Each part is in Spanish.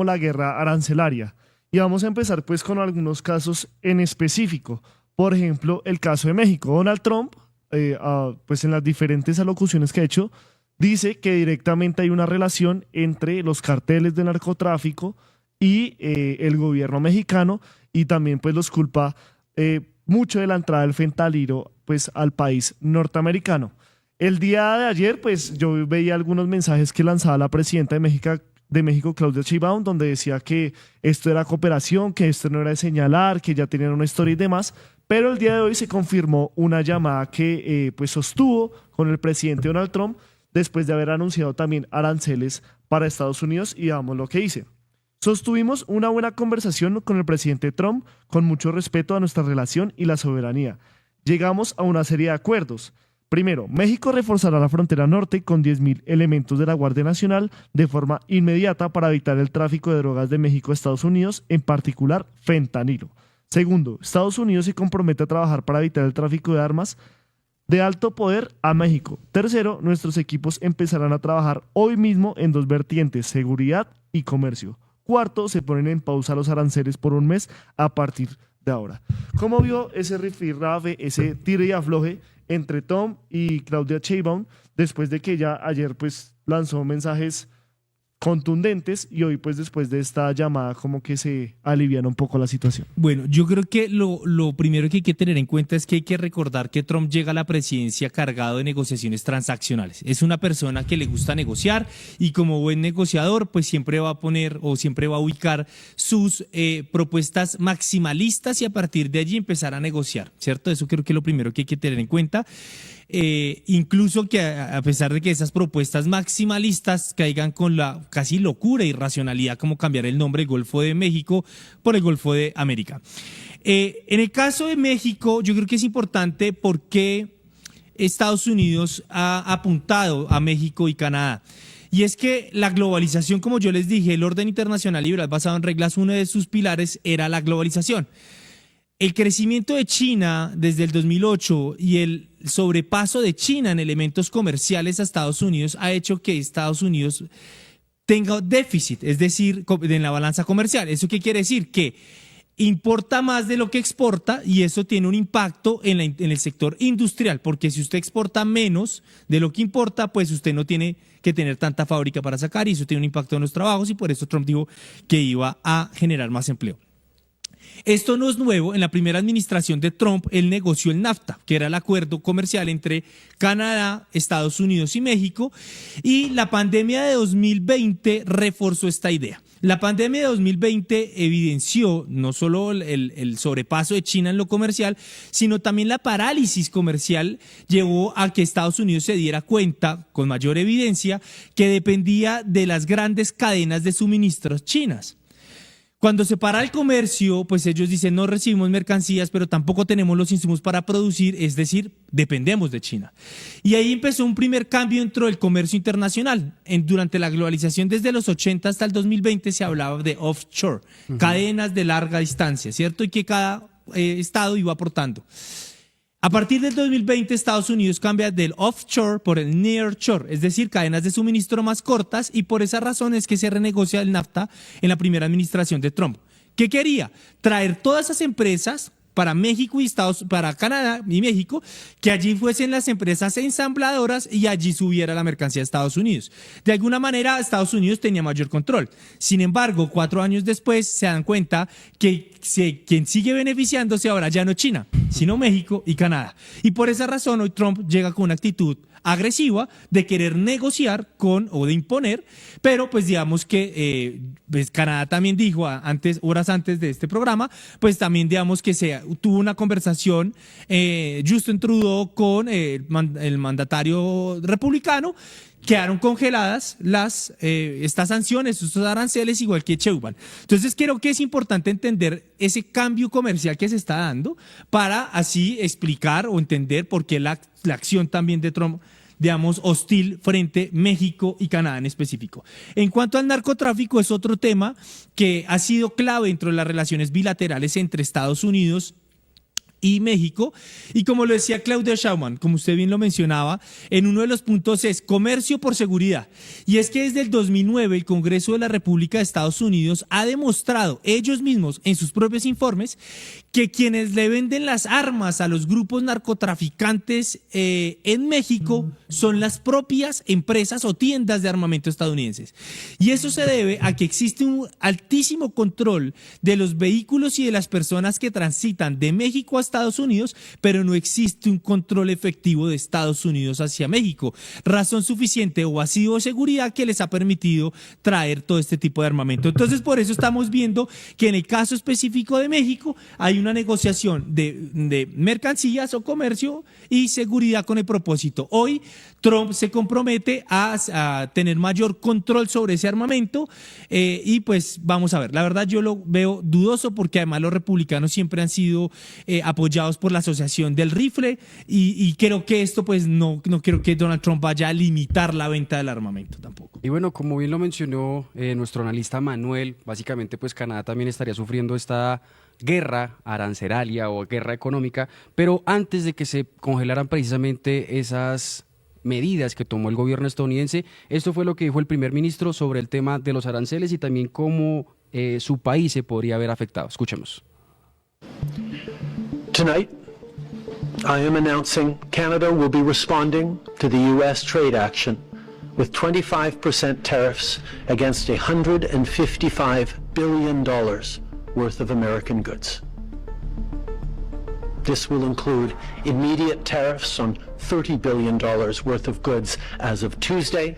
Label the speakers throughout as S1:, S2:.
S1: la guerra arancelaria. Y vamos a empezar pues con algunos casos en específico. Por ejemplo, el caso de México. Donald Trump, pues en las diferentes alocuciones que ha hecho, dice que directamente hay una relación entre los carteles de narcotráfico y el gobierno mexicano, y también pues los culpa mucho de la entrada del fentanilo pues al país norteamericano. El día de ayer pues yo veía algunos mensajes que lanzaba la presidenta de México, Claudia Sheinbaum, donde decía que esto era cooperación, que esto no era de señalar, que ya tenían una historia y demás, pero el día de hoy se confirmó una llamada que pues sostuvo con el presidente Donald Trump después de haber anunciado también aranceles para Estados Unidos, y veamos lo que dice. Sostuvimos una buena conversación con el presidente Trump con mucho respeto a nuestra relación y la soberanía. Llegamos a una serie de acuerdos. Primero, México reforzará la frontera norte con 10.000 elementos de la Guardia Nacional de forma inmediata para evitar el tráfico de drogas de México a Estados Unidos, en particular fentanilo. Segundo, Estados Unidos se compromete a trabajar para evitar el tráfico de armas de alto poder a México. Tercero, nuestros equipos empezarán a trabajar hoy mismo en dos vertientes: seguridad y comercio. Cuarto, se ponen en pausa los aranceles por un mes a partir de ahora. ¿Cómo vio ese rifirrafe, ese tire y afloje entre Tom y Claudia Sheinbaum después de que ya ayer pues lanzó mensajes contundentes, y hoy pues después de esta llamada como que se aliviana un poco la situación?
S2: Bueno, yo creo que lo primero que hay que tener en cuenta es que hay que recordar que Trump llega a la presidencia cargado de negociaciones transaccionales. Es una persona que le gusta negociar, y como buen negociador pues siempre va a poner o siempre va a ubicar sus propuestas maximalistas y a partir de allí empezar a negociar, ¿cierto? Eso creo que es lo primero que hay que tener en cuenta. Incluso que a pesar de que esas propuestas maximalistas caigan con la casi locura e irracionalidad como cambiar el nombre del Golfo de México por el Golfo de América. En el caso de México, yo creo que es importante porque Estados Unidos ha apuntado a México y Canadá. Y es que la globalización, como yo les dije, el orden internacional liberal basado en reglas, uno de sus pilares era la globalización. El crecimiento de China desde el 2008 y el sobrepaso de China en elementos comerciales a Estados Unidos ha hecho que Estados Unidos tenga déficit, es decir, en la balanza comercial. ¿Eso qué quiere decir? Que importa más de lo que exporta, y eso tiene un impacto en el sector industrial, porque si usted exporta menos de lo que importa, pues usted no tiene que tener tanta fábrica para sacar, y eso tiene un impacto en los trabajos, y por eso Trump dijo que iba a generar más empleo. Esto no es nuevo. En la primera administración de Trump, él negoció el NAFTA, que era el acuerdo comercial entre Canadá, Estados Unidos y México, y la pandemia de 2020 reforzó esta idea. La pandemia de 2020 evidenció no solo el sobrepaso de China en lo comercial, sino también la parálisis comercial llevó a que Estados Unidos se diera cuenta, con mayor evidencia, que dependía de las grandes cadenas de suministros chinas. Cuando se para el comercio, pues ellos dicen no recibimos mercancías, pero tampoco tenemos los insumos para producir, es decir, dependemos de China. Y ahí empezó un primer cambio dentro del comercio internacional. Durante la globalización desde los 80 hasta el 2020 se hablaba de offshore, cadenas de larga distancia, ¿cierto? Y que cada estado iba aportando. A partir del 2020, Estados Unidos cambia del offshore por el nearshore, es decir, cadenas de suministro más cortas, y por esa razón es que se renegocia el NAFTA en la primera administración de Trump. ¿Qué quería? Traer todas esas empresas para México y para Canadá y México, que allí fuesen las empresas ensambladoras y allí subiera la mercancía a Estados Unidos. De alguna manera, Estados Unidos tenía mayor control. Sin embargo, 4 años después se dan cuenta que quien sigue beneficiándose ahora ya no es China, sino México y Canadá. Y por esa razón hoy Trump llega con una actitud agresiva de querer negociar o de imponer, pero pues digamos que pues Canadá también dijo horas antes de este programa, pues también digamos que se tuvo una conversación Justin Trudeau con el mandatario republicano. Quedaron congeladas estas sanciones, estos aranceles, igual que Sheinbaum. Entonces creo que es importante entender ese cambio comercial que se está dando para así explicar o entender por qué la acción también de Trump, digamos, hostil frente a México y Canadá en específico. En cuanto al narcotráfico, es otro tema que ha sido clave dentro de las relaciones bilaterales entre Estados Unidos y México. Y como lo decía Claudia Schaumann, como usted bien lo mencionaba, en uno de los puntos es comercio por seguridad. Y es que desde el 2009 el Congreso de la República de Estados Unidos ha demostrado ellos mismos en sus propios informes que quienes le venden las armas a los grupos narcotraficantes en México son las propias empresas o tiendas de armamento estadounidenses. Y eso se debe a que existe un altísimo control de los vehículos y de las personas que transitan de México a Estados Unidos, pero no existe un control efectivo de Estados Unidos hacia México. Razón suficiente o vacío de seguridad que les ha permitido traer todo este tipo de armamento. Entonces, por eso estamos viendo que en el caso específico de México hay una negociación de mercancías o comercio y seguridad con el propósito. Hoy Trump se compromete a tener mayor control sobre ese armamento y pues vamos a ver. La verdad yo lo veo dudoso porque además los republicanos siempre han sido apoyados por la Asociación del Rifle y creo que esto pues no creo que Donald Trump vaya a limitar la venta del armamento tampoco.
S3: Y bueno, como bien lo mencionó nuestro analista Manuel, básicamente pues Canadá también estaría sufriendo esta guerra arancelaria o guerra económica, pero antes de que se congelaran precisamente esas medidas que tomó el gobierno estadounidense, esto fue lo que dijo el primer ministro sobre el tema de los aranceles y también cómo su país se podría ver afectado. Escuchemos.
S4: Tonight, I am announcing Canada will be responding to the U.S. trade action with 25% tariffs against $155 billion worth of American goods. This will include immediate tariffs on $30 billion worth of goods as of Tuesday,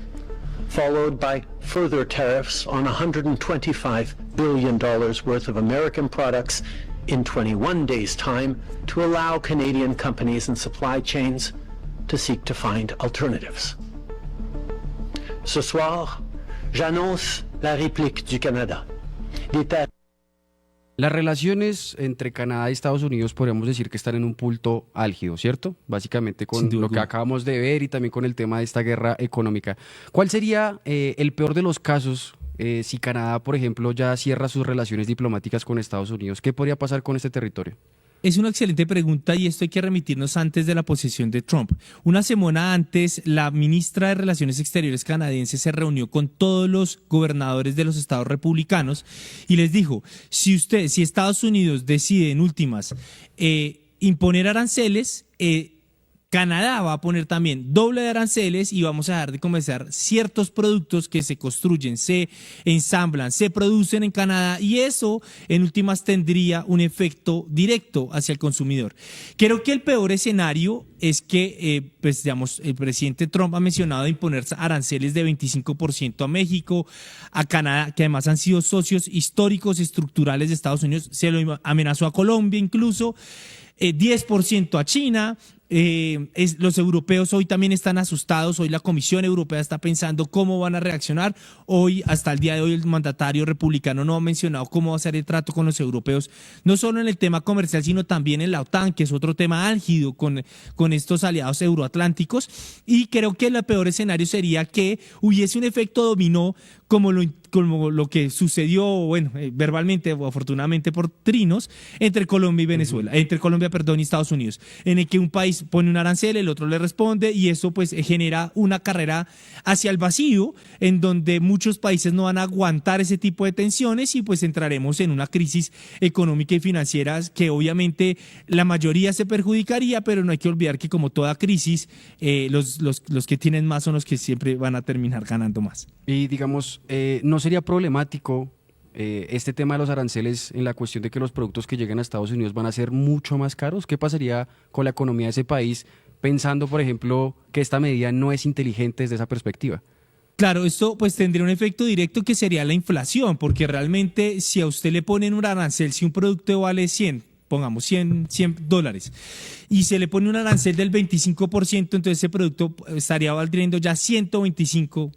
S4: followed by further tariffs on $125 billion worth of American products in 21 days' time to allow Canadian companies and supply chains to seek to find alternatives. Ce soir, j'annonce la réplique du Canada.
S3: Las relaciones entre Canadá y Estados Unidos podríamos decir que están en un punto álgido, ¿cierto? Básicamente con lo que acabamos de ver y también con el tema de esta guerra económica. ¿Cuál sería el peor de los casos si Canadá, por ejemplo, ya cierra sus relaciones diplomáticas con Estados Unidos? ¿Qué podría pasar con este territorio?
S2: Es una excelente pregunta y esto hay que remitirnos antes de la posesión de Trump. Una semana antes, la ministra de Relaciones Exteriores canadiense se reunió con todos los gobernadores de los estados republicanos y les dijo, si Estados Unidos decide en últimas imponer aranceles, Canadá va a poner también doble de aranceles y vamos a dejar de comerciar ciertos productos que se construyen, se ensamblan, se producen en Canadá y eso en últimas tendría un efecto directo hacia el consumidor. Creo que el peor escenario es que pues, digamos, el presidente Trump ha mencionado imponer aranceles de 25% a México, a Canadá, que además han sido socios históricos, estructurales de Estados Unidos, se lo amenazó a Colombia incluso, 10% a China. Los europeos hoy también están asustados, hoy la Comisión Europea está pensando cómo van a reaccionar, hoy hasta el día de hoy el mandatario republicano no ha mencionado cómo va a ser el trato con los europeos, no solo en el tema comercial sino también en la OTAN, que es otro tema álgido con estos aliados euroatlánticos y creo que el peor escenario sería que hubiese un efecto dominó como lo que sucedió, bueno, verbalmente o afortunadamente por trinos, entre Colombia y Venezuela, entre Colombia, perdón, y Estados Unidos, en el que un país pone un arancel, el otro le responde y eso pues genera una carrera hacia el vacío en donde muchos países no van a aguantar ese tipo de tensiones y pues entraremos en una crisis económica y financiera que obviamente la mayoría se perjudicaría, pero no hay que olvidar que como toda crisis, los que tienen más son los que siempre van a terminar ganando más.
S3: Y digamos, ¿no sería problemático este tema de los aranceles en la cuestión de que los productos que lleguen a Estados Unidos van a ser mucho más caros? ¿Qué pasaría con la economía de ese país pensando, por ejemplo, que esta medida no es inteligente desde esa perspectiva?
S2: Claro, esto pues tendría un efecto directo que sería la inflación, porque realmente si a usted le ponen un arancel, si un producto vale 100, pongamos $100 y se le pone un arancel del 25%, entonces ese producto estaría valiendo ya 125%.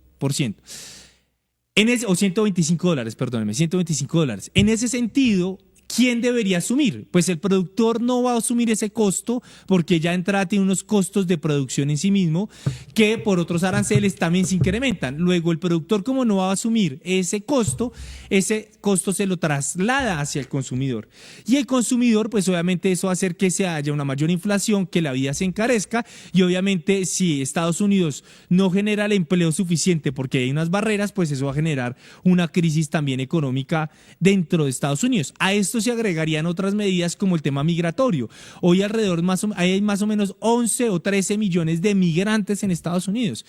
S2: O $125, perdóneme, $125. En ese sentido, ¿quién debería asumir? Pues el productor no va a asumir ese costo porque ya de entrada tiene unos costos de producción en sí mismo que por otros aranceles también se incrementan. Luego el productor, como no va a asumir ese costo se lo traslada hacia el consumidor. Y el consumidor, pues obviamente eso va a hacer que se haya una mayor inflación, que la vida se encarezca y obviamente si Estados Unidos no genera el empleo suficiente porque hay unas barreras, pues eso va a generar una crisis también económica dentro de Estados Unidos. A esto se agregarían otras medidas como el tema migratorio. Hoy hay más o menos 11 o 13 millones de migrantes en Estados Unidos.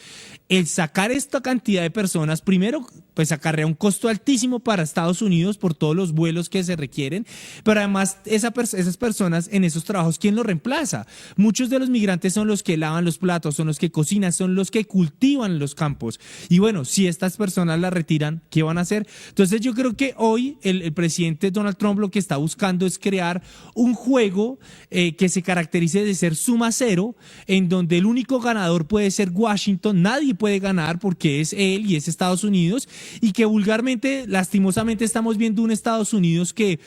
S2: El sacar esta cantidad de personas, primero, pues acarrea un costo altísimo para Estados Unidos por todos los vuelos que se requieren, pero además esas personas en esos trabajos, ¿quién los reemplaza? Muchos de los migrantes son los que lavan los platos, son los que cocinan, son los que cultivan los campos. Y bueno, si estas personas las retiran, ¿qué van a hacer? Entonces yo creo que hoy el presidente Donald Trump lo que está buscando es crear un juego que se caracterice de ser suma cero, en donde el único ganador puede ser Washington, nadie puede ganar porque es él y es Estados Unidos, y que vulgarmente, lastimosamente, estamos viendo un Estados Unidos que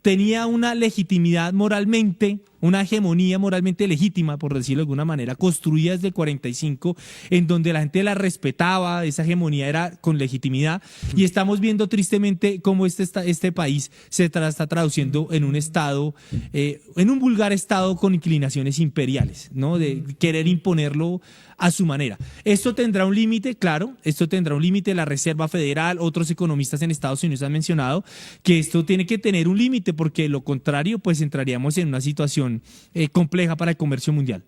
S2: tenía una legitimidad moralmente, una hegemonía moralmente legítima, por decirlo de alguna manera, construida desde el 45, en donde la gente la respetaba, esa hegemonía era con legitimidad, y estamos viendo tristemente cómo este país se está traduciendo en un estado, en un vulgar estado con inclinaciones imperiales, ¿no? De querer imponerlo a su manera. Esto tendrá un límite, claro, esto tendrá un límite. La Reserva Federal, otros economistas en Estados Unidos han mencionado que esto tiene que tener un límite, porque de lo contrario, pues entraríamos en una situación compleja para el comercio mundial.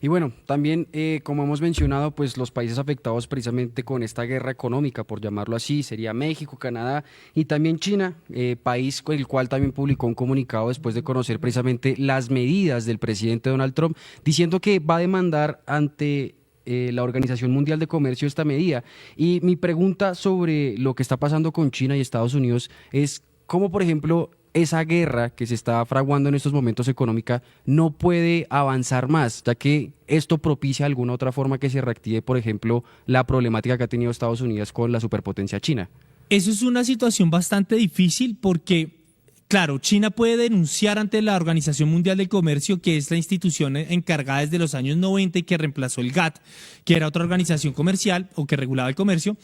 S3: Y bueno, también como hemos mencionado, pues los países afectados precisamente con esta guerra económica, por llamarlo así, sería México, Canadá y también China, país con el cual también publicó un comunicado después de conocer precisamente las medidas del presidente Donald Trump, diciendo que va a demandar ante la Organización Mundial de Comercio esta medida. Y mi pregunta sobre lo que está pasando con China y Estados Unidos es cómo, por ejemplo, esa guerra que se está fraguando en estos momentos económica no puede avanzar más, ya que esto propicia de alguna otra forma que se reactive, por ejemplo, la problemática que ha tenido Estados Unidos con la superpotencia China.
S2: Eso es una situación bastante difícil porque, claro, China puede denunciar ante la Organización Mundial del Comercio, que es la institución encargada desde los años 90 y que reemplazó el GATT, que era otra organización comercial o que regulaba el comercio.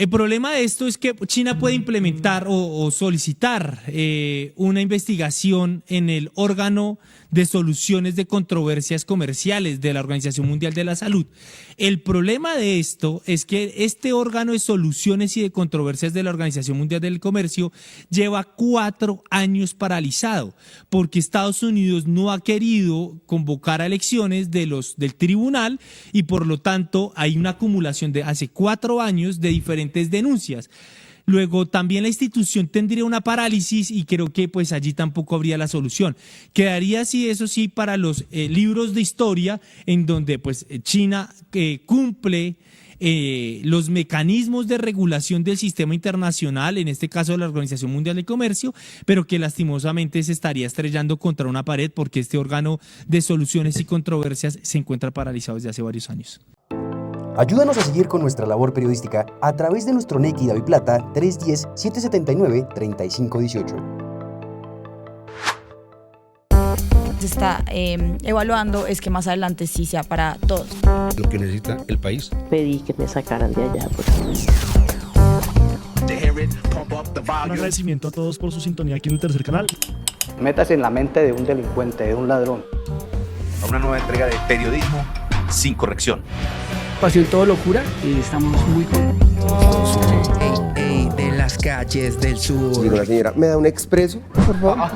S2: El problema de esto es que China puede implementar o solicitar una investigación en el órgano de soluciones de controversias comerciales de la Organización Mundial de la Salud. El problema de esto es que este órgano de soluciones y de controversias de la Organización Mundial del Comercio lleva 4 años paralizado, porque Estados Unidos no ha querido convocar a elecciones del tribunal y por lo tanto hay una acumulación de hace 4 años de diferentes denuncias. Luego también la institución tendría una parálisis y creo que pues allí tampoco habría la solución. Quedaría así, eso sí, para los libros de historia en donde pues China cumple los mecanismos de regulación del sistema internacional, en este caso de la Organización Mundial del Comercio, pero que lastimosamente se estaría estrellando contra una pared porque este órgano de soluciones y controversias se encuentra paralizado desde hace varios años.
S5: Ayúdanos a seguir con nuestra labor periodística a través de nuestro NEC y DaviPlata 310-779-3518.
S6: Se está evaluando es que más adelante sí sea para todos.
S7: Lo que necesita el país.
S8: Pedí que me sacaran de allá.
S1: Un agradecimiento a todos por su sintonía aquí en el tercer canal.
S9: Métase en la mente de un delincuente, de un ladrón.
S10: A una nueva entrega de Periodismo sin Corrección.
S11: Pasión todo locura y estamos muy contentos.
S12: De las calles del sur.
S13: Digo, la señora, ¿me da un expreso, por favor?